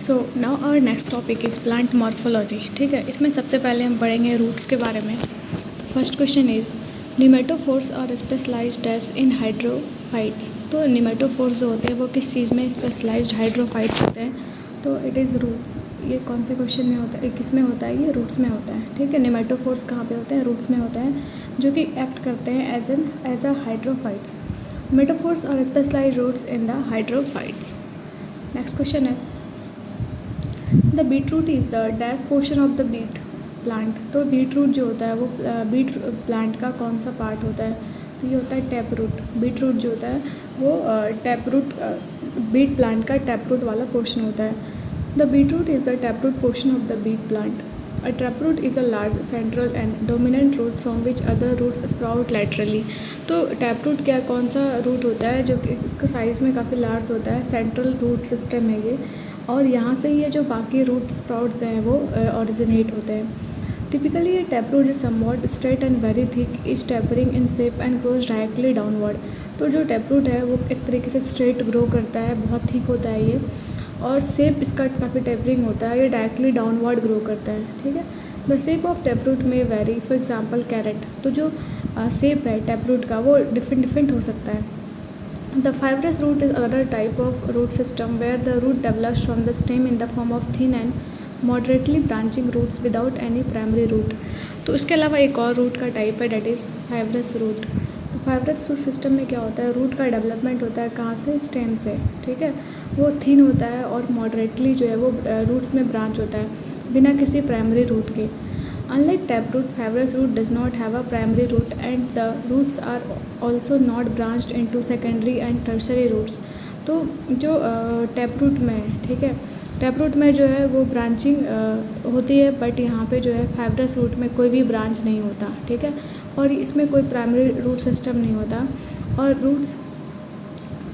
So now our next topic is plant morphology. ठीक है, इसमें सबसे पहले हम पढ़ेंगे रूट्स के बारे में। First question is pneumatophores are specialised as in hydrophytes. तो निमेटोफोर्स जो होते हैं वो किस चीज़ में स्पेशलाइज्ड हाइड्रोफाइट्स होते हैं? तो इट इज़ रूट्स। ये कौन से क्वेश्चन में होता है, किस में होता है? ये रूट्स में होता है। ठीक है, निमेटोफोर्स कहाँ पे होते हैं? रूट्स में होते हैं, जो कि एक्ट करते हैं as a hydrophytes. Pneumatophores are specialised roots in the hydrophytes. Next question है the beet root is the dash portion of the beet plant. तो बीट रूट जो होता है वो बीट प्लांट का कौन सा पार्ट होता है? तो ये होता है टैप रूट। बीट रूट जो होता है वो टैप रूट बीट प्लांट का टैप रूट वाला पोर्शन होता है। The beet root is the tap root portion of the beet plant. A tap root is a large central and dominant root from which other roots sprout laterally. तो tap root क्या कौन सा root होता है जो कि इसका size में काफ़ी लार्ज होता है, सेंट्रल रूट सिस्टम है ये, और यहाँ से ये जो बाकी रूट स्प्राउट्स हैं वो ओरिजिनेट होते हैं। टिपिकली ये tap root is somewhat straight and very thick, is tapering in shape and grows directly downward. तो जो टैप रूट है वो एक तरीके से स्ट्रेट ग्रो करता है, बहुत थिक होता है ये, और शेप इसका काफ़ी टेपरिंग होता है, ये डायरेक्टली डाउनवर्ड ग्रो करता है। ठीक है, the shape of tap root में वेरी, फॉर एग्जाम्पल कैरेट। तो जो शेप है टैप रूट का वो डिफरेंट हो सकता है। The fibrous root is another type of root system where the root develops from the stem in the form of thin and moderately branching roots without any primary root. तो इसके अलावा एक और रूट का type है that is fibrous root. तो fibrous root system में क्या होता है? रूट का डेवलपमेंट होता है कहाँ से? स्टेम से। ठीक है, वो थिन होता है और मॉडरेटली जो है वो रूट्स में ब्रांच होता है बिना किसी प्राइमरी रूट के। Unlike taproot, fibrous root does not have a primary root and the roots are also not branched into secondary and tertiary roots. तो जो टैपरूट में है, ठीक है, टैपरूट में जो है वो ब्रांचिंग होती है, बट यहाँ पे जो है फाइब्रस रूट में कोई भी ब्रांच नहीं होता। ठीक है, और इसमें कोई प्राइमरी रूट सिस्टम नहीं होता, और roots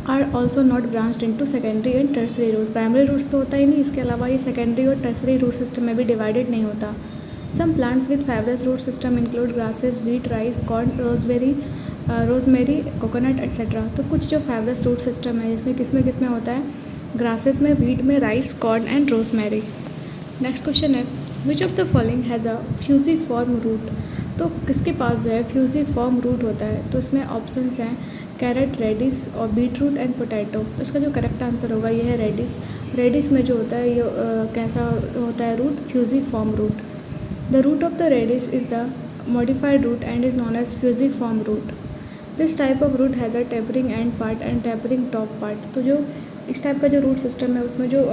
are also not branched into secondary and tertiary root. Primary roots तो होता ही नहीं, इसके अलावा ये सेकेंडरी और टर्सरी रूट सिस्टम में भी डिवाइडेड नहीं होता। Some plants with fibrous root system include grasses, wheat, rice, corn, rosemary, coconut, etc. तो कुछ जो फाइब्रस रूट सिस्टम है इसमें किस में होता है? ग्रासेस में, व्हीट में, rice, corn and rosemary. Next question है which of the following has a fusiform root. तो किसके पास जो है फ्यूजीफॉर्म रूट होता है? तो इसमें ऑप्शंस हैं कैरेट, रेडिस और बीट रूट एंड पोटैटो। तो इसका जो करेक्ट आंसर होगा ये है रेडिस। रेडिस में जो होता है ये कैसा होता है root? Fusiform root. The root of the radish is the modified root and is known as fusiform root. This type of root has a tapering end part and tapering top part. तो जो इस type का जो root system है उसमें जो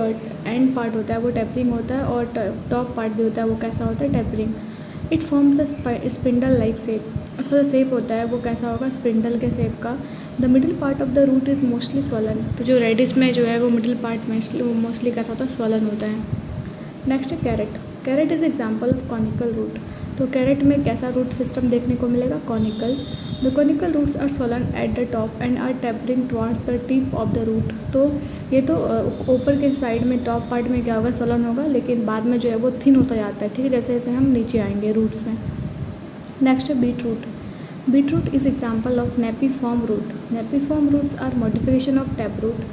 and part होता है वो टेपरिंग होता है, और टॉप पार्ट भी होता है वो कैसा होता है? Tapering. It forms a spindle like shape. इसका जो शेप होता है वो कैसा होगा? स्पिंडल के शेप का। The middle part of the root is mostly swollen. तो जो रेडिस में जो है वो मिडिल पार्ट में मोस्टली कैसा होता है? स्वलन होता है। नेक्स्ट है carrot. Carrot is example of conical root. तो कैरेट में कैसा रूट सिस्टम देखने को मिलेगा? Conical. The conical roots are swollen at the top and are tapering towards the tip of the root. तो ये तो ऊपर के साइड में टॉप पार्ट में क्या होगा? स्वलन होगा, लेकिन बाद में जो है वो थिन होता जाता है। ठीक है, जैसे जैसे हम नीचे आएंगे रूट्स में। नेक्स्ट है beet root. Beet root is example of napiform root. Napiform roots are modification of tap root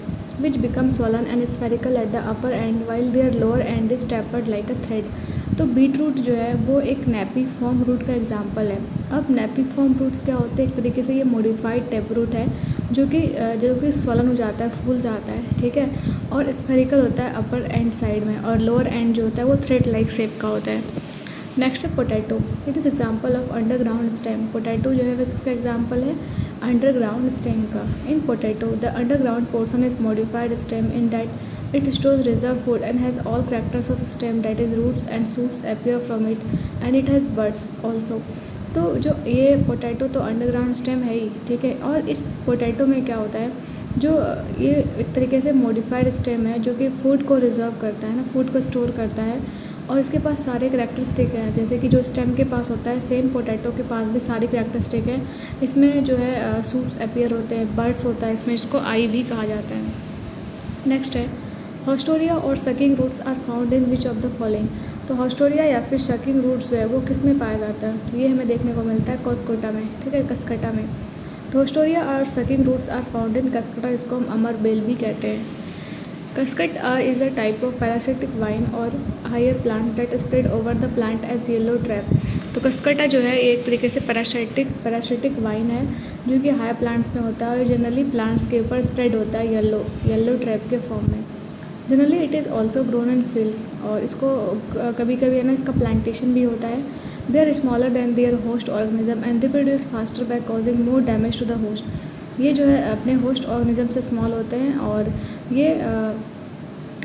which become swollen and spherical at the upper end while their lower end is tapered like a thread. तो beetroot जो है वो एक napiform root का example है। अब napiform roots क्या होते हैं? एक तरीके से ये मॉडिफाइड टैप रूट है जो कि स्वलन हो जाता है, फूल जाता है। ठीक है, और स्फेरिकल होता है अपर एंड साइड में, और लोअर एंड जो होता है वो थ्रेड लाइक शेप का होता है। नेक्स्ट है potato. It is example of underground stem. Potato जो है वो किसका एग्जाम्पल है? अंडरग्राउंड स्टेम का। In potato the underground portion is modified stem in that it stores reserve food and has all characters of stem that is roots and shoots appear from it and it has buds also. तो जो ये potato तो underground stem है ही, ठीक है, और इस potato में क्या होता है? जो ये एक तरीके से मॉडिफाइड स्टेम है जो कि फूड को रिजर्व करता है ना, फूड को स्टोर करता है, और इसके पास सारे करैक्टरिस्टिक हैं जैसे कि जो स्टेम के पास होता है सेम पोटैटो के पास भी सारी करैक्टरिस्टिक है। इसमें जो है सूट्स अपीयर होते हैं, बर्ड्स होता है इसमें, इसको आई भी कहा जाता है। नेक्स्ट है हॉस्टोरिया और sucking roots are found in which of the following. तो हॉस्टोरिया या फिर सकिंग रूट्स जो है वो किस में पाया जाता है? तो ये हमें देखने को मिलता है कॉस्कोटा में। ठीक है, कस्कटा में। तो हॉस्टोरिया और sucking roots are found in cuscuta, इसको हम अमर बेल भी कहते हैं। Cuscut is a type of parasitic vine or higher plants that spread over the plant as yellow trap. तो कस्कटा जो है एक तरीके से पैरासिटिक वाइन है जो कि हाई प्लांट्स में होता है और जनरली प्लांट्स के ऊपर स्प्रेड होता है येलो ट्रैप के फॉर्म में. Generally it is also grown in fields और इसको कभी कभी है ना इसका प्लांटेशन भी होता है. They are smaller than their host organism and reproduce faster by causing more damage to the host. ये जो है अपने होस्ट ऑर्गेनिज्म से स्मॉल होते हैं और ये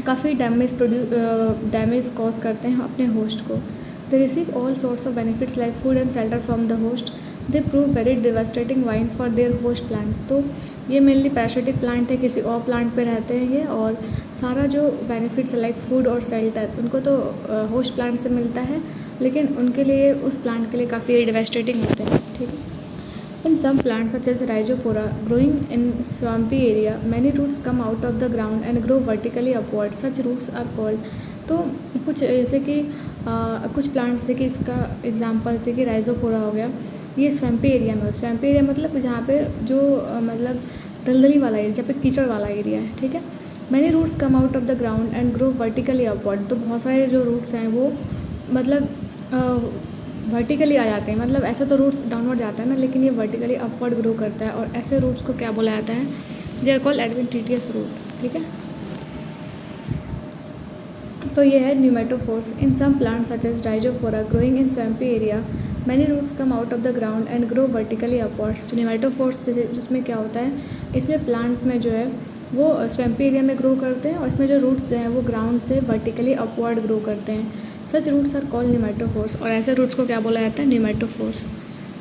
काफ़ी डैमेज कॉज करते हैं अपने होस्ट को. They receive all sorts of benefits like food and shelter from the host. They prove very devastating wine for their host plants. तो ये मेनली पैरासिटिक प्लांट है, किसी और प्लांट पे रहते हैं ये, और सारा जो बेनिफिट्स लाइक फूड और शेल्टर उनको तो होस्ट प्लांट से मिलता है, लेकिन उनके लिए उस प्लांट के लिए काफ़ी डिवास्टेटिंग होते हैं. ठीक है. In some plants such as Rhizophora growing in swampy area, many roots come out of the ground and grow vertically upward. Such roots are called. तो कुछ जैसे कि कुछ प्लांट्स जैसे कि इसका एग्जांपल जैसे कि राइजोफोरा हो गया, ये स्वैम्पी एरिया में. स्वैम्पी एरिया मतलब जहाँ पे जो मतलब दलदली वाला एरिया, जहाँ पे कीचड़ वाला एरिया है. ठीक है. Many roots come out of the ground and grow vertically upward. तो बहुत सारे जो रूट्स हैं वो मतलब वर्टिकली आ जाते हैं. मतलब ऐसा तो रूट्स डाउनवर्ड जाता है ना, लेकिन ये वर्टिकली अपवर्ड ग्रो करता है. और ऐसे रूट्स को क्या बोला जाता है? They are called adventitious root. ठीक है. तो ये है pneumatophores. In some plants such as Rhizophora growing in swampy area, many roots come out of the ground and grow vertically upwards. तो न्यूमेटोफोर्स जिसमें क्या होता है, इसमें प्लांट्स में जो है वो स्वैम्पी एरिया में ग्रो करते हैं और इसमें जो रूट्स हैं वो ग्राउंड से वर्टिकली अपवर्ड ग्रो करते हैं. Such roots are called pneumatophores. और ऐसे रूट्स को क्या बोला जाता है? Pneumatophores.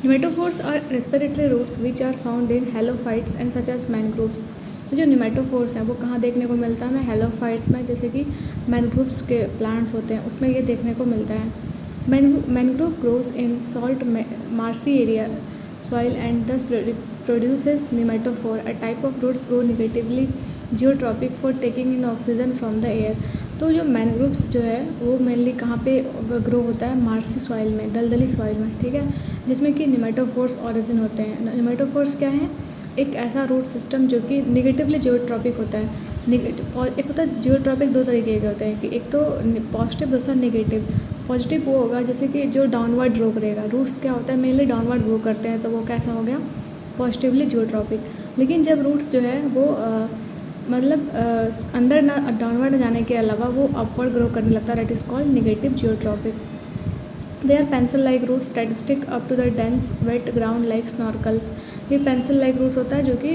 Pneumatophores are respiratory roots which are found in halophytes and such as mangroves. तो जो न्यूमेटोफोर्स हैं वो कहाँ देखने को मिलता है? हमें हेलोफाइट्स में, जैसे कि मैनग्रोव्स के प्लांट्स होते हैं उसमें ये देखने को मिलता है. Mangrove grows in salt marshy area soil and thus produces pneumatophore, a type of roots grow negatively geotropic for taking in oxygen from the air. तो जो मैनग्रोव्स जो है वो मेनली कहाँ पे ग्रो होता है? मार्सी सॉइल में, दलदली सॉइल में. ठीक है. जिसमें कि न्यूमेटोफोर्स ओरिजिन होते हैं. न्यूमेटोफोर्स क्या है? एक ऐसा रूट सिस्टम जो कि निगेटिवली जियोट्रॉपिक होता है. एक होता है जियोट्रॉपिक, दो तरीके के होते हैं कि एक तो पॉजिटिव, दूसरा निगेटिव. पॉजिटिव वो होगा जैसे कि जो डाउनवर्ड ग्रो करेगा. रूट्स क्या होता है? मेनली डाउनवर्ड ग्रो करते हैं, तो वो कैसा हो गया? Positively geotropic. लेकिन जब रूट्स जो है वो मतलब अंदर ना डाउनवर्ड जाने के अलावा वो अपवर्ड ग्रो करने लगता है, that is called negative geotropic. They are pencil like roots that stick up to the dense wet ground like snorkels. ये पेंसिल लाइक रूट्स होता है जो कि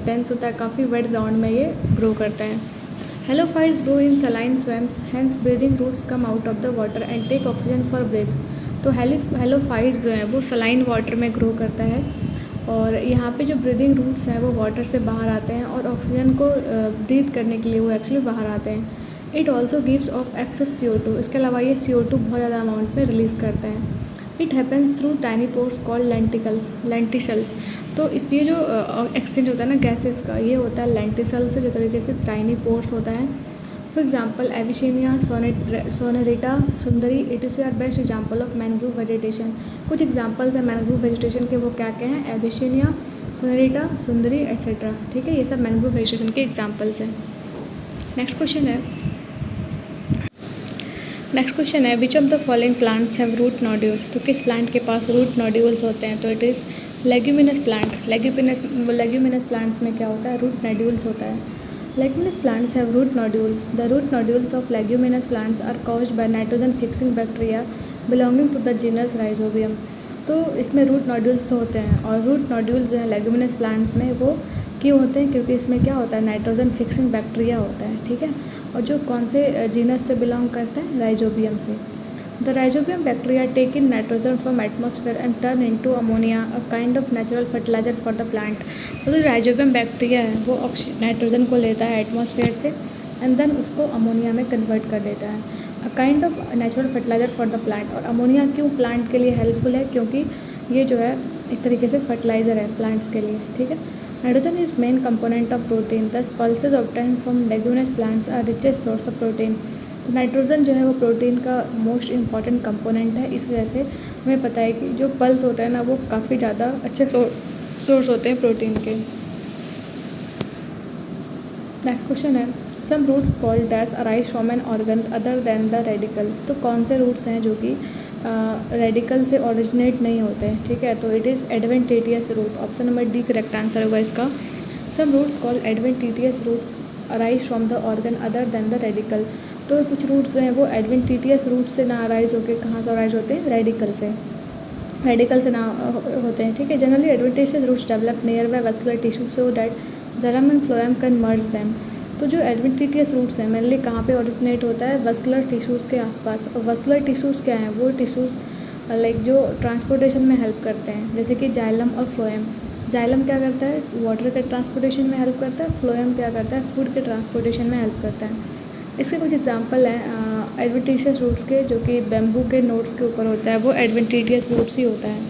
डेंस होता है, काफ़ी वेट ग्राउंड में ये ग्रो करता है. Halophytes grow in saline swamps, hence breathing roots come out of the water and take oxygen for breath. तो हेलोफाइट्स जो है वो सलाइन वाटर में ग्रो करता है और यहाँ पे जो ब्रीदिंग रूट्स हैं वो वाटर से बाहर आते हैं और ऑक्सीजन को ब्रीथ करने के लिए वो एक्चुअली बाहर आते हैं. It also gives off excess CO2. इसके अलावा ये CO2 बहुत ज़्यादा अमाउंट में रिलीज़ करते हैं. It happens through tiny pores called lenticels. तो इस ये जो एक्सचेंज होता है ना गैसेस का, ये होता है लेंटिसल से, जो तरीके से टाइनी पोर्स होता है. For example Avicennia, Sonneratia, sundari, it are best example of mangrove vegetation. कुछ एग्जाम्पल्स हैं मैनग्रोव वेजिटेशन के, वो क्या क्या हैं? एविशेनिया, सोनेरिटा, सुंदरी एट्सेट्रा. ठीक है. ये सब मैनग्रोव वेजिटेशन के एग्जाम्पल्स हैं. नेक्स्ट क्वेश्चन है which of the following plants have root nodules. तो किस प्लांट के पास रूट नोड्यूल्स होते हैं? तो it is leguminous plant. Leguminous plants में क्या होता है? रूट नोड्यूल्स होता है. Leguminous plants have root nodules. The root nodules of leguminous plants are caused by nitrogen fixing bacteria belonging to the genus Rhizobium. तो इसमें रूट नोड्यूल्स होते हैं और रूट नोड्यूल्स जो है लेग्यूमिनस प्लांट्स में वो क्यों होते हैं? क्योंकि इसमें क्या होता है? नाइट्रोजन फिक्सिंग बैक्टीरिया होता है. ठीक है. और जो कौन से जीनस से बिलोंग करते हैं? राइजोबियम से. The Rhizobium bacteria take in nitrogen from atmosphere and turn into ammonia, a kind of natural fertiliser for the plant. तो जो राइजोबियम बैक्टीरिया है वो नाइट्रोजन को लेता है एटमॉस्फेयर से एंड देन उसको अमोनिया में कन्वर्ट कर देता है. A kind of natural fertiliser for the plant. और अमोनिया क्यों प्लांट के लिए हेल्पफुल है? क्योंकि ये जो है एक तरीके से फर्टिलाइज़र है प्लांट्स के लिए. ठीक है. Nitrogen is main component of protein. Thus pulses obtain from leguminous plants are richest source of protein. तो नाइट्रोजन जो है वो प्रोटीन का मोस्ट इंपॉर्टेंट कंपोनेंट है. इस वजह से हमें पता है कि जो पल्स होता है ना वो काफ़ी ज़्यादा अच्छे सोर्स होते हैं प्रोटीन के. नेक्स्ट क्वेश्चन है some roots called dash arise from an organ other than the radicle. तो कौन से रूट्स हैं जो कि रेडिकल से ओरिजिनेट नहीं होते हैं, ठीक है। तो it is adventitious root, option number D correct answer होगा इसका। Some roots called adventitious roots arise from the organ other than the radicle. तो कुछ रूट्स हैं वो एडवेंटिटियस रूट से ना अराइज होकर कहाँ से अराइज होते हैं, रेडिकल से ना होते हैं, ठीक है। Generally adventitious roots develop near by vascular tissue so that xylem and phloem can merge them. तो जो एडवेंटिशियस रूट्स हैं मेनली कहाँ पे ओरिजिनेट होता है, वैस्कुलर टिश्यूज़ के आसपास। और वैस्कुलर टिश्यूज़ क्या हैं, वो टिश्यूज़ लाइक जो ट्रांसपोर्टेशन में हेल्प करते हैं, जैसे कि जाइलम और फ्लोएम। जाइलम क्या करता है, वाटर के ट्रांसपोर्टेशन में हेल्प करता है। फ्लोएम क्या करता है, फूड के ट्रांसपोर्टेशन में हेल्प करता है। इसके कुछ एग्जांपल हैं एडवेंटिशियस रूट्स के, जो कि बैम्बू के नोट्स के ऊपर होता है, वो एडवेंटिशियस रूट्स ही होता है।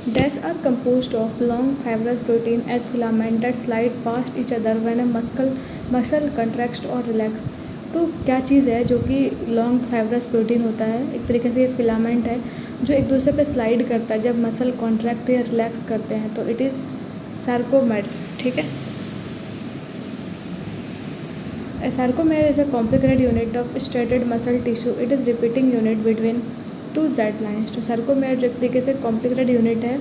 Dash are composed of long fibrous protein as filament that slide past each other when a muscle contracts और रिलैक्स। तो क्या चीज़ है जो कि लॉन्ग फाइब्रस प्रोटीन होता है, एक तरीके से ये फिलामेंट है जो एक दूसरे पे स्लाइड करता है जब मसल कॉन्ट्रैक्ट या रिलैक्स करते हैं। तो इट इज़ सार्कोमेर्स, ठीक है। A sarcomere is a complicated unit of striated muscle tissue. It is repeating unit between two Z lines. तो sarcomere जो एक तरीके से complicated unit है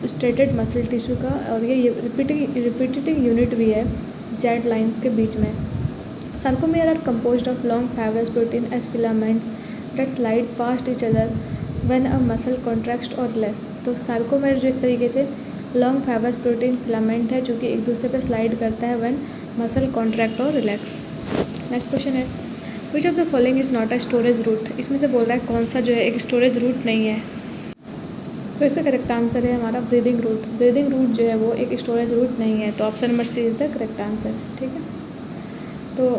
striated muscle tissue का, और ये repeating unit भी है Z lines के बीच में। Sarcomere are composed of long fibrous protein as filaments that slide past each other when a muscle contracts or less। तो sarcomere जो एक तरीके से long fibrous protein filament है जो कि एक दूसरे पे slide करता है when muscle contract और relax। नेक्स्ट क्वेश्चन है which of the following is not a storage root. इसमें से बोल रहा है कौन सा जो है एक स्टोरेज रूट नहीं है। तो इसका करेक्ट आंसर है हमारा ब्रीदिंग रूट। ब्रीदिंग रूट जो है वो एक स्टोरेज रूट नहीं है, तो option number C is the correct answer, ठीक है। तो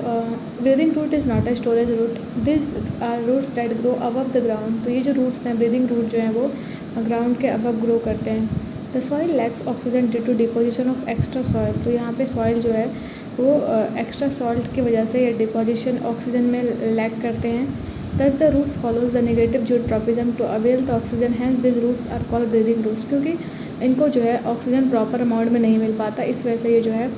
breathing root is not a storage root, this are roots that grow above the ground. तो ये जो रूट्स हैं ब्रीदिंग रूट जो हैं वो ग्राउंड के अबव ग्रो करते हैं। The soil lacks oxygen due to deposition of extra soil. तो यहाँ पे सॉइल जो है वो एक्स्ट्रा सॉल्ट की वजह से या डिपोजिशन ऑक्सीजन में लैक करते हैं। Thus the roots follows the negative geotropism to avail the oxygen, hence this roots are called breathing roots. क्योंकि इनको जो है ऑक्सीजन प्रॉपर अमाउंट में नहीं मिल पाता, इस वजह से ये जो है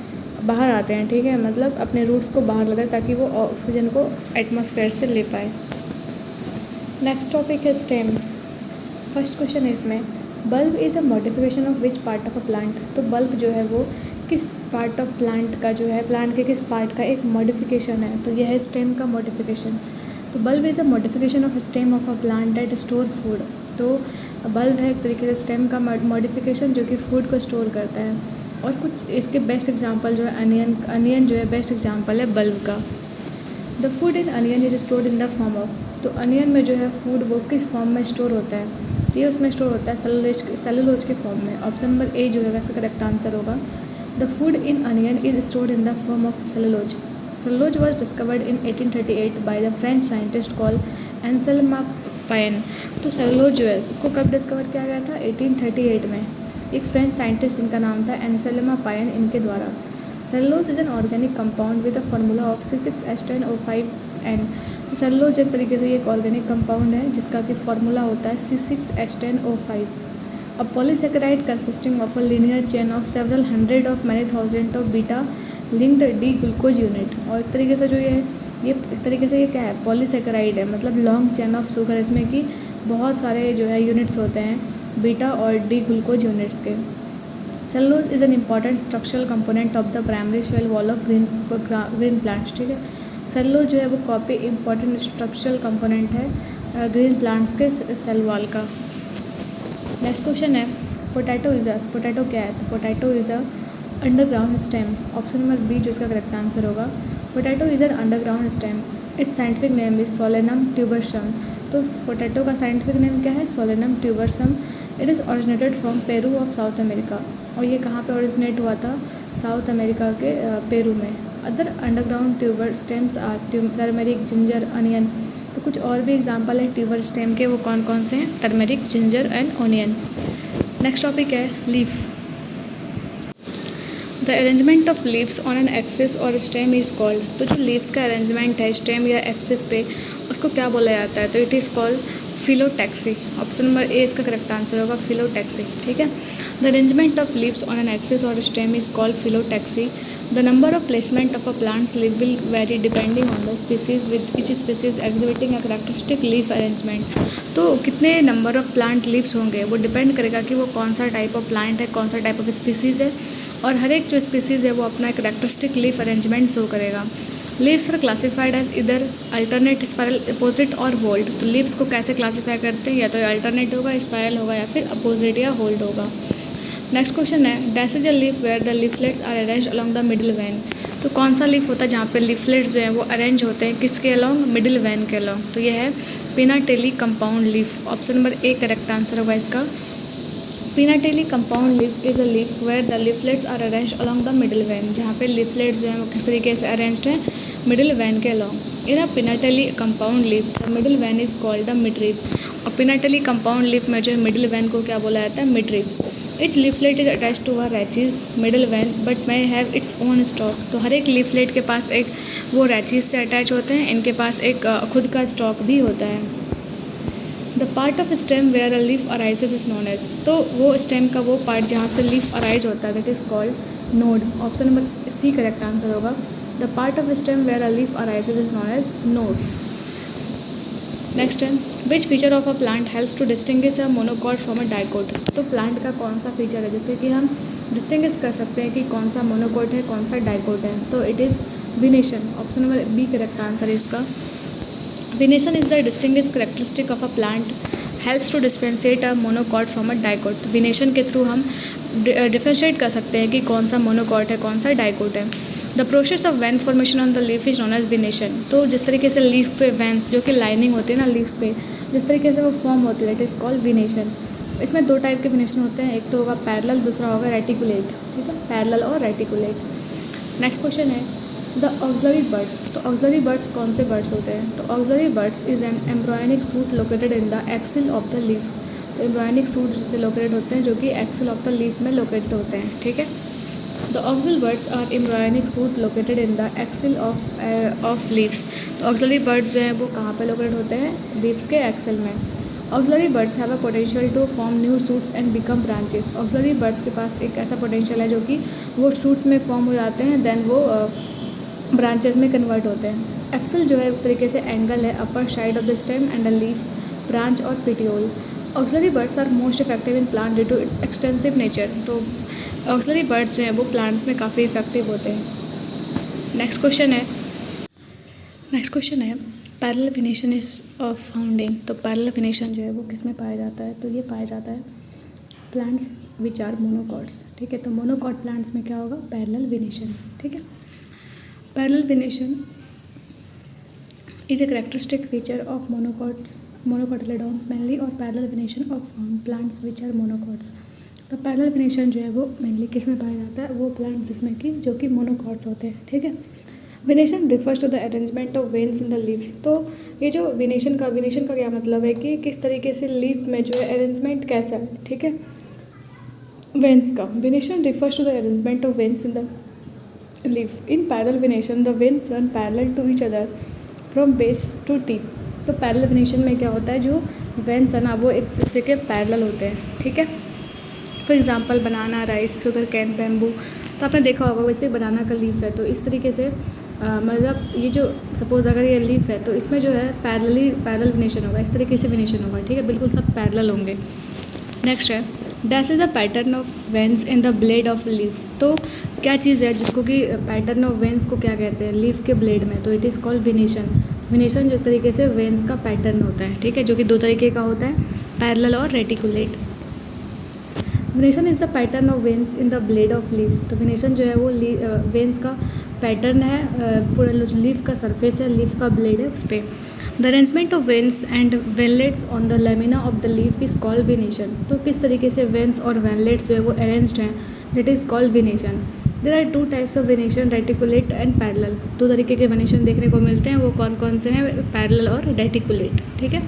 बाहर आते हैं, ठीक है। मतलब अपने रूट्स को बाहर लाते हैं ताकि वो ऑक्सीजन को एटमॉस्फेयर से ले पाए। नेक्स्ट टॉपिक है स्टेम। फर्स्ट क्वेश्चन है इसमें bulb is a modification of which part of a plant. तो बल्ब जो है वो किस पार्ट ऑफ प्लांट का जो है, प्लांट के किस पार्ट का एक मॉडिफिकेशन है, तो यह है स्टेम का मॉडिफिकेशन। तो bulb is a modification of stem of a plant that store food. तो बल्ब है एक तरीके से स्टेम का मॉडिफिकेशन जो कि फूड को स्टोर करता है। और कुछ इसके बेस्ट एग्जांपल जो है अनियन जो है बेस्ट एग्जांपल है बल्ब का। The food in onion is stored in the form of. तो अनियन में जो है फूड वो किस फॉर्म में स्टोर होता है, तो ये उसमें स्टोर होता है सेलुलोज के फॉर्म में। ऑप्शन नंबर ए जो है वैसे करेक्ट आंसर होगा। The food in onion is stored in the form of cellulose. Cellulose was discovered in 1838 by the French scientist called Anselme Payen. तो सेलुलोज जो है उसको कब डिस्कवर किया गया था, 1838 में। एक फ्रेंच साइंटिस्ट जिनका नाम था एंसेल्मा पायन, इनके द्वारा। Cellulose is an organic compound with a formula of C6H10O5N। तो सेलुलोज एक तरीके से एक ऑर्गेनिक कंपाउंड है जिसका कि फार्मूला होता है C6H10O5। A polysaccharide consisting of a linear chain of several hundred of many thousand of beta linked D-glucose unit। और एक तरीके से जो ये एक तरीके से ये क्या है, पॉलीसेकेराइड है, मतलब लॉन्ग चेन ऑफ शुगर, इसमें कि बहुत सारे जो है यूनिट्स होते हैं बीटा और डी ग्लूकोज यूनिट्स के। Cellulose is an important structural component of the primary cell wall of green plants, ठीक है। सेलुलोज जो है वो काफ़ी इम्पॉर्टेंट स्ट्रक्चरल कंपोनेंट है ग्रीन प्लांट्स के सेल वॉल का। नेक्स्ट क्वेश्चन है पोटैटो क्या है। तो potato is a underground stem. Option number B जो इसका करेक्ट आंसर होगा। Potato is an underground stem. Its scientific name is Solanum ट्यूबरसम। तो पोटैटो का साइंटिफिक नेम क्या है, Solanum tuberosum. It is originated from Peru of South America. और ये कहाँ पे ओरिजिनेट हुआ था, साउथ अमेरिका के पेरू में। Other underground tuber stems are turmeric, ginger, onion. तो कुछ और भी एग्जांपल है ट्यूबर स्टेम के, वो कौन कौन से हैं, turmeric, ginger and onion. Next topic है leaf. The arrangement of leaves on an axis और स्टेम इज कॉल्ड। तो जो लीव्स का अरेंजमेंट है स्टेम या एक्सिस पे, उसको क्या बोला जाता है, तो it is called phyllotaxy. Option number A इसका करेक्ट आंसर होगा, फिलोटैक्सी, ठीक है। The arrangement of leaves on an axis और stem is called phyllotaxy. The number of placement of a plant's leaf will vary depending on the species, with each species exhibiting a characteristic leaf arrangement. तो कितने number of plant leaves होंगे वो depend करेगा कि वो कौन सा type of plant है, कौन सा टाइप ऑफ स्पीसीज़ है, और हर एक जो स्पीसीज़ है वो अपना एक कैरेक्टरिस्टिक लीफ अरेंजमेंट शो करेगा. लीव्स आर क्लासिफाइड एज इधर अल्टरनेट, स्पायरल, अपोजिट और होल्ड. तो लीव्स को कैसे क्लासीफाई करते हैं, या तो अल्टरनेट होगा, स्पायरल होगा, या फिर अपोजिट या होल्ड होगा. नेक्स्ट क्वेश्चन है dash is a leaf where the leaflets are arrange along the middle vein. तो कौन सा लीफ होता है जहाँ पे लीफलेट्स जो है वो अरेंज होते हैं किसके अलॉन्ग, मिडिल वैन के अलॉन्ग. तो ये है pinnately compound leaf. Option number A correct answer होगा इसका. Pinnately compound leaf is a leaf where the leaflets are arrange along the middle vein. जहाँ पे लीफलेट्स जो है वो किस तरीके से अरेंज्ड हैं, मिडिल वैन के along. In a pinnately compound leaf the middle vein is called the midrib. और पिनाटेली कंपाउंड लीफ में जो है मिडिल वैन को क्या बोला जाता है, midrib. Each leaflet is attach to a rachis middle vein but may have its own stalk. तो हर एक लीफलेट के पास एक वो रैचीज से अटैच होते हैं, इनके पास एक खुद का स्टॉक भी होता है. The part of stem where a leaf arises is known as. तो वो स्टेम का वो पार्ट जहाँ से लीफ अराइज होता है that is called node. Option number C correct answer होगा. The part of stem where a leaf arises is known as nodes. Next है which feature of a plant helps to distinguish a monocot from a dicot. तो plant का कौन सा feature है जैसे कि हम डिस्टिंग्विश कर सकते हैं कि कौन सा मोनोकॉट है, कौन सा डाइकोट है. तो it is venation. Option number B correct answer है इसका. Venation is the distinguish characteristic of a plant helps to differentiate a monocot from a dicot. Venation के थ्रू हम डिफ्रेंशिएट कर सकते हैं कि कौन सा मोनोकॉट है, कौन सा डाइकोट है. The process of vein formation on the leaf is known as venation. तो जिस तरीके से लीफ पे वैन्स जो कि लाइनिंग होती है ना लीफ पे, जिस तरीके से वो फॉर्म होती है इट इज़ कॉल्ड विनेशन. इसमें दो टाइप के विनेशन होते हैं, एक तो होगा पैरेलल, दूसरा होगा रेटिकुलेट. ठीक है, पैरेलल और रेटिकुलेट. नेक्स्ट क्वेश्चन है द ऑक्सिलरी बर्ड्स. तो ऑक्सिलरी बर्ड्स कौन से बर्ड्स होते हैं. तो axillary buds is an embryonic shoot located in the axil of the leaf. तो एम्ब्रॉयनिक सूट से लोकेटेड होते हैं जो कि एक्सिल ऑफ द लीफ में लोकेटेड होते हैं. ठीक है, the axil buds are embryonic shoot located in the axil of leaves. तो ऑक्सिलरी बर्ड्स जो हैं वो कहाँ पे लोकेटेड होते हैं, लीव्स के एक्सिल में. Axillary buds have a potential to form new shoots and become branches. Axillary buds के पास एक ऐसा पोटेंशियल है जो कि वो सूट्स में फॉर्म हो जाते हैं, देन वो ब्रांचेस में कन्वर्ट होते हैं. एक्सिल जो है एक तरीके से एंगल है upper side of the stem and a leaf, branch और petiole. Axillary buds are most effective in plant due to its extensive nature. तो ऑक्सिलरी बर्ड्स जो हैं वो प्लांट्स में काफ़ी इफेक्टिव होते हैं. नेक्स्ट क्वेश्चन है parallel venation is of founding. तो पैरेलल विनेशन जो है वो किस में पाया जाता है. तो ये पाया जाता है प्लांट्स विच आर मोनोकॉट्स. ठीक है, तो मोनोकॉट प्लांट्स में क्या होगा, पैरेलल विनेशन. ठीक है, parallel venation is a characteristic feature of monocotyledons mainly और parallel venation of plants which are monocots. तो पैरेलल विनेशन जो है वो मेनली किस में पाया जाता है, वो प्लांट्स जिसमें कि जो कि मोनोकॉट्स होते हैं. ठीक है, venation refers to the arrangement of veins in the leaves. तो ये जो विनेशन का क्या मतलब है कि किस तरीके से लीफ में जो है अरेंजमेंट कैसा है. ठीक है, वेन्स का. Venation refers to the arrangement of veins in the leaf. In parallel venation the veins run parallel to each other from base to tip. तो पैरेलल विनेशन में क्या होता है, जो वेन्स है ना वो एक दूसरे के पैरेलल होते हैं. ठीक है, for example banana, rice, sugar cane, bamboo. तो आपने देखा होगा वैसे बनाना का लीफ है तो इस तरीके से मतलब ये जो सपोज़ अगर ये लीफ है तो इसमें जो है पैरेलल विनेशन होगा, इस तरीके से विनेशन होगा. ठीक है, बिल्कुल सब पैरेलल होंगे. नेक्स्ट है dash is the pattern of veins in the blade of leaf. तो क्या चीज़ है जिसको कि पैटर्न ऑफ वेन्स को क्या कहते हैं, लीफ के ब्लेड में. तो इट इज़ कॉल्ड विनेशन. विनेशन जो तरीके से वेन्स का पैटर्न होता है. ठीक है, जो कि दो तरीके का होता है, पैरेलल और reticulate. विनेशन is the pattern of veins in the blade of leaf. तो विनेशन जो है वो वेन्स का पैटर्न है, पूरा जो लीफ का सरफेस है, लीफ का ब्लेड है उस पर. The arrangement of veins and veinlets on the lamina of the leaf is called विनेशन. तो किस तरीके से वेन्स और वेनलेट्स जो है वो अरेंज्ड हैं, that is called venation. There are two types of venation, reticulate and parallel. दो तरीके के विनेशन देखने को मिलते हैं, वो कौन कौन से हैं, पैरेलल और रेटिकुलेट. ठीक है,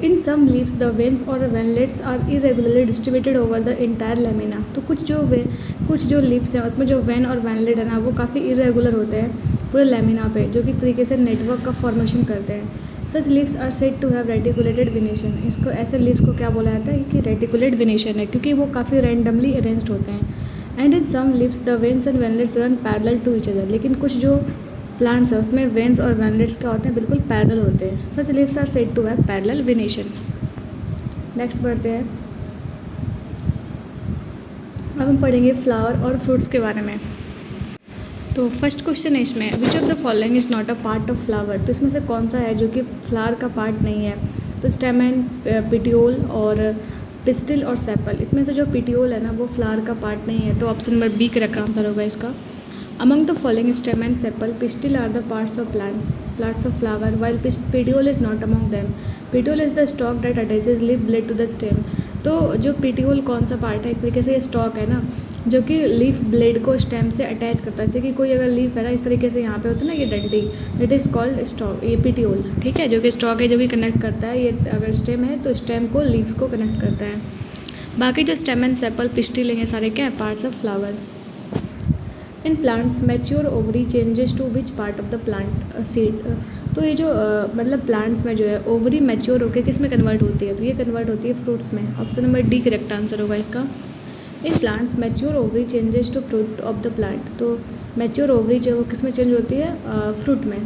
in some leaves the veins और veinlets are irregularly distributed over the entire lamina. तो कुछ जो लीव्स हैं उसमें जो वेन और वेनलेट है ना वो काफ़ी इरेगुलर होते हैं पूरे लेमिना पे, जो कि तरीके से नेटवर्क का फॉर्मेशन करते हैं. Such leaves are said to have reticulated venation. इसको ऐसे लीव्स को क्या बोला जाता है कि रेटिकुलेट विनेशन है, क्योंकि वो काफ़ी रैंडमली अरेंज्ड होते हैं. And in some leaves the veins and veinlets run parallel to each other. लेकिन कुछ जो प्लांट्स है उसमें वेन्स और वेनलेट्स क्या होते हैं, बिल्कुल पैरेलल होते हैं। Such leaves are said to have parallel venation. Next बढ़ते हैं, अब हम पढ़ेंगे फ्लावर और फ्रूट्स के बारे में। तो फर्स्ट क्वेश्चन है इसमें, विच of the following is not a part of flower. तो इसमें से कौन सा है जो कि फ्लावर का पार्ट नहीं है। तो स्टेमन, पिटियोल और पिस्टिल और सेपल। इसमें से जो पिटियोल है ना वो फ्लावर का पार्ट नहीं है, तो option number B correct answer होगा इसका। Among the following stamen, sepal, pistil are the parts of plants of flower, while petiole is not among them. Petiole is the stalk that attaches leaf blade to the stem. तो जो petiole कौन सा part है, एक तरीके से ये stock है ना जो कि लीफ ब्लेड को स्टेम से अटैच करता है। जैसे कि कोई अगर लीफ है ना इस तरीके से यहाँ पे होता है ना ये डंडी, इट इज़ कॉल्ड स्टॉक, ये पिटियोल, ठीक है, जो कि स्टॉक है जो कि कनेक्ट करता है। ये अगर स्टेम है तो स्टेम को लीव्स को कनेक्ट करता है। बाकी जो स्टेमन, सेपल, पिस्टिल ये सारे क्या है, parts of flower. In plants mature ovary changes to which part of the plant seed. तो ये जो मतलब प्लांट्स में जो है ओवरी मैच्योर होकर किस में कन्वर्ट होती है, तो ये कन्वर्ट होती है फ्रूट्स में। Option number D correct answer होगा इसका। In plants mature ovary changes to fruit of the plant. तो मैच्योर ओवरी जो वो किस में चेंज होती है, फ्रूट में।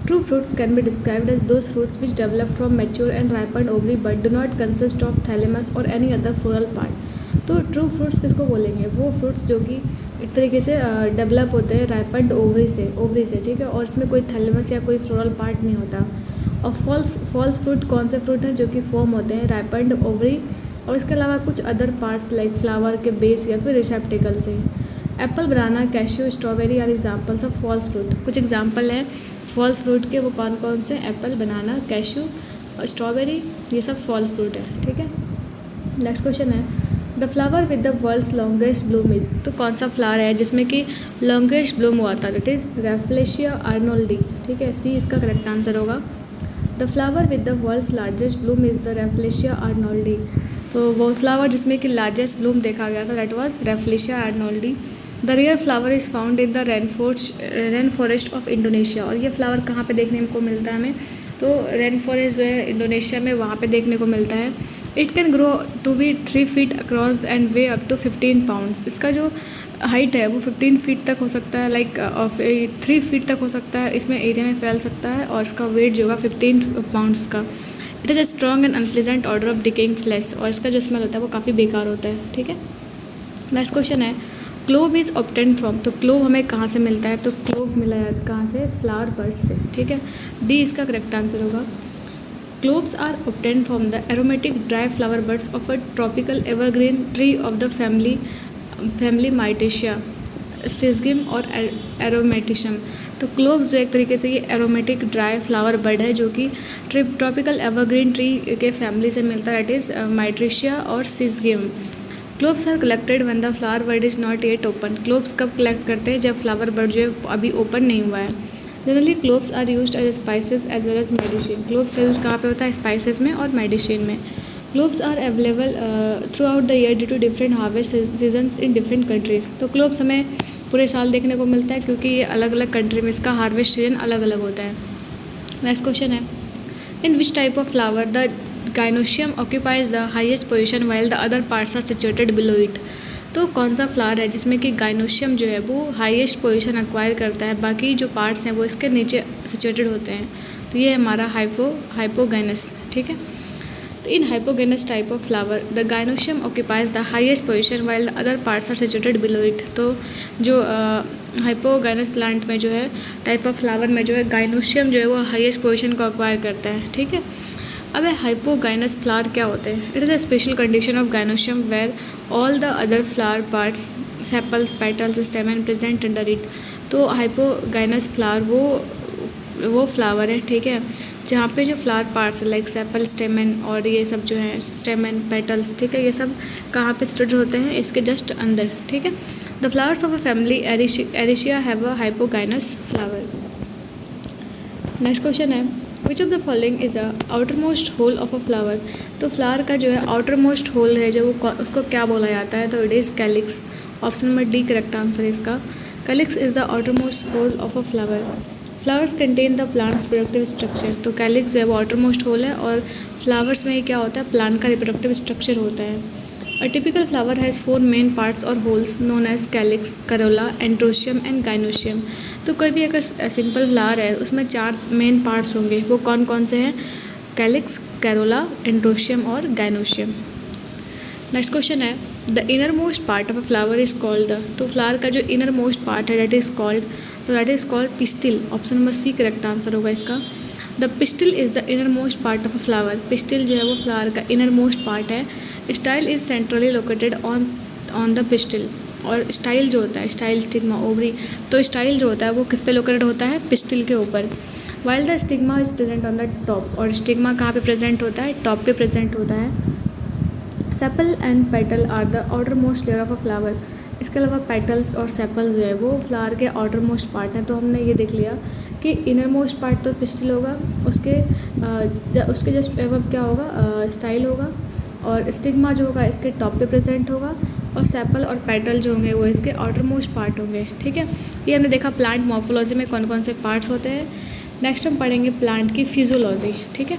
True fruits can be described as those fruits which develop from mature and ripened ovary but do not consist of thalamus और any other floral part. तो ट्रू फ्रूट्स किसको बोलेंगे, वो फ्रूट्स जो कि एक तरीके से डेवलप होते हैं राइपन्ड ओवरी से, ठीक है, और इसमें कोई थैलेमस या कोई फ्लोरल पार्ट नहीं होता। और फॉल्स फ्रूट कौन से फ्रूट हैं, जो कि फॉर्म होते हैं राइपन्ड ओवरी और इसके अलावा कुछ अदर पार्ट्स लाइक फ्लावर के बेस या फिर रिसेप्टिकल से। Apple, banana, cashew, strawberry are examples of false fruit. कुछ एग्जाम्पल हैं फॉल्स फ्रूट के, वो कौन कौन से, एप्पल, बनाना, कैश्यू और स्ट्रॉबेरी, ये सब फॉल्स फ्रूट है, ठीक है। नेक्स्ट क्वेश्चन है, the flower with the world's longest bloom is. तो कौन सा फ्लावर है जिसमें कि लॉन्गेस्ट ब्लूम हुआ था, दैट इज़ रैफ्लेशिया आर्नोल्डी, ठीक है, सी इसका करेक्ट आंसर होगा। The flower with the world's largest bloom is the Rafflesia arnoldii. तो वो फ्लावर जिसमें कि लार्जेस्ट ब्लूम देखा गया था that was Rafflesia arnoldii. The rare flower is found in the rain forest of Indonesia. और ये फ्लावर कहाँ पे देखने को मिलता है हमें, तो रेन फॉरेस्ट जो है इंडोनेशिया में वहाँ पे देखने को मिलता है। It can grow to be 3 feet across and weigh up to 15 pounds. इसका जो हाइट है वो 15 फीट तक हो सकता है, लाइक 3 फीट तक हो सकता है, इसमें एरिया में फैल सकता है और इसका वेट जो होगा 15 पाउंड्स का। It is a strong and unpleasant order of decaying flash. और इसका जो स्मेल होता है वो काफ़ी बेकार होता है, ठीक है। नेक्स्ट क्वेश्चन है, क्लोव इज़ ऑब्टेन फ्रॉम। तो क्लोव हमें कहाँ से मिलता है, तो क्लोव मिला है कहाँ से, फ्लावर बर्ड से, ठीक है, डी इसका करेक्ट आंसर होगा। Cloves are obtain from the aromatic dry flower buds of a tropical evergreen tree of the family Myrtaceae, Syzygium और एरोमेटिशम। तो क्लोव्स जो एक तरीके से ये एरोमेटिक ड्राई फ्लावर बर्ड है जो कि ट्रॉपिकल एवरग्रीन ट्री के फैमिली से मिलता है, दैट इज़ माइट्रेशिया और Syzygium. Cloves are collected when the flower bud is not yet open. क्लोव्स कब कलेक्ट करते हैं, जब फ्लावर बर्ड जो है अभी ओपन नहीं हुआ है। Generally cloves are used as spices as well as medicine. Cloves का यूज़ कहाँ पे होता है, स्पाइसेस में और मेडिसिन में। Cloves are available throughout the year due to different harvest seasons in different countries. तो क्लोव्स हमें पूरे साल देखने को मिलता है क्योंकि ये अलग अलग कंट्री में इसका हार्वेस्ट सीजन अलग अलग होता है। नेक्स्ट क्वेश्चन है, in which type of flower the gynoecium occupies the highest position while the other parts are situated below it. तो कौन सा फ्लावर है जिसमें कि गाइनोशियम जो है वो हाईएस्ट पोजीशन एक्वायर करता है, बाकी जो पार्ट्स हैं वो इसके नीचे सिचुएटेड होते हैं। तो ये हमारा हाइपोगाइनस, ठीक है। तो in hypogynous type of flower the gynoecium occupies the highest position while the other parts are situated below it. तो जो हाइपोगाइनस प्लांट में जो है टाइप ऑफ फ्लावर में जो है गाइनोशियम जो है वो हाईएस्ट पोजीशन को एक्वायर करता है, ठीक है। अब हाइपोगाइनस फ्लावर क्या होते हैं, it is a special condition of gynoecium where all the other flower parts sepals petals stamen present under it. तो हाइपोगाइनस फ्लावर वो फ्लावर है, ठीक है, जहाँ पे जो flower parts like sepal stamen और ये सब जो है स्टेमन पेटल्स, ठीक है, ये सब कहाँ पे सिचुएटेड होते हैं, इसके जस्ट अंदर, ठीक है। The flowers of a family Ericaceae have a hypogynous flower. Next question है, which of the following is a outer most whorl of a flower. तो फ्लावर का जो है आउटर मोस्ट होल है जो उसको क्या बोला जाता है, तो it is calyx. Option number D correct answer है इसका। Calyx is the outer most whorl of a flower. Flowers contain the plants reproductive structure. तो कैलिक्स जो है वो आउटर मोस्ट होल है और फ्लावर्स में क्या होता है, प्लांट का रिप्रोडक्टिव स्ट्रक्चर होता है। A typical flower has 4 main parts or holes known as calyx, corolla, androecium and gynoecium. तो कोई भी अगर सिंपल फ्लावर है उसमें 4 मेन पार्ट्स होंगे, वो कौन कौन से हैं? कैलिक्स, कैरोला, एंड्रोशियम और गाइनोशियम। नेक्स्ट क्वेश्चन है the inner most part of a flower is called the, तो फ्लावर का जो इनर मोस्ट पार्ट है that is called pistil. Option number C correct answer होगा इसका। The pistil is the inner most part of a flower. Pistil जो है वो flower का इनर मोस्ट पार्ट है। Style is centrally located on the pistil. और style जो होता है, स्टाइल, स्टिग्मा, ओवरी, तो स्टाइल जो होता है वो किस पे लोकेटेड होता है? पिस्टिल के ऊपर। While the stigma is present on the top, और स्टिग्मा कहाँ पे प्रेजेंट होता है? टॉप पे प्रेजेंट होता है। Sepal and petal are the outer most layer of a flower. इसके अलावा पेटल्स और सेपल्स जो है वो फ्लावर के आउटर मोस्ट पार्ट हैं। तो हमने ये देख लिया कि इनर मोस्ट पार्ट तो पिस्टिल होगा, उसके जस्ट एबव क्या होगा? स्टाइल होगा, और स्टिग्मा जो होगा इसके टॉप पे प्रेजेंट होगा, और सेपल और पेटल जो होंगे वो इसके आउटर मोस्ट पार्ट होंगे। ठीक है, ये हमने देखा प्लांट मॉर्फोलॉजी में कौन कौन से पार्ट्स होते हैं। नेक्स्ट हम पढ़ेंगे प्लांट की फिजियोलॉजी। ठीक है।